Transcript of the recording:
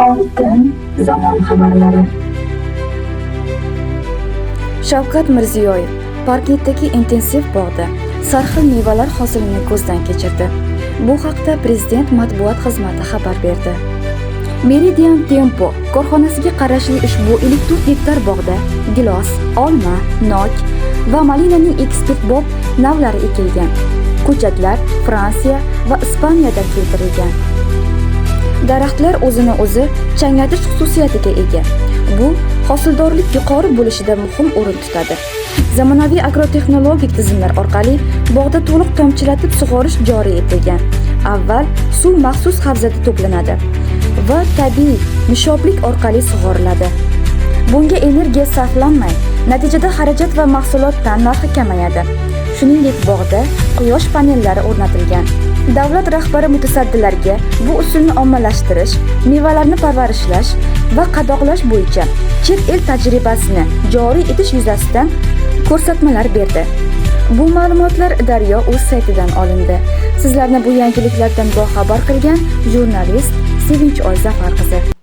Oltin zamon xabarlari. Shavkat Mirziyoyev Parkentdagi intensiv bog'da sarxil mevalar hosilini ko'zdan kechirdi. Bu haqda Prezident matbuot xizmati xabar berdi. Meridian Tempo korxonasiga qarashli ushbu 54 gektar bog'da gilos, olma, nok va malinaning eksportbop navlari ekilgan. Ko'chatlar Fransiya va Ispaniyadan keltirilgan. Daraxtlar o'zini o'zi changlatish xususiyatiga ega. Bu hosildorlik yuqori bo'lishida muhim o'rin tutadi. Zamonaviy agrotexnologik tizimlar orqali bog'da to'liq tomchilatib sug'orish joriy etilgan. Avval suv maxsus havzada to'planadi va tabiiy nishoblik orqali sug'oriladi. Bunga energiya sarflanmay, natijada xarajat va mahsulotdan narxi kamayadi. Shuningdek, bog'da quyosh panellari o'rnatilgan. Davlat rahbari mutasaddilarga bu usulni ommalashtirish, mevalarni parvarishlash va qadoqlash bo'yicha chet el tajribasini joriy etish yuzasidan ko'rsatmalar berdi. Bu ma'lumotlar Daryo.uz saytidan olindi. Sizlarni bu yangiliklardan boxabar qilgan jurnalist Sevinch Oy Zafar qizi.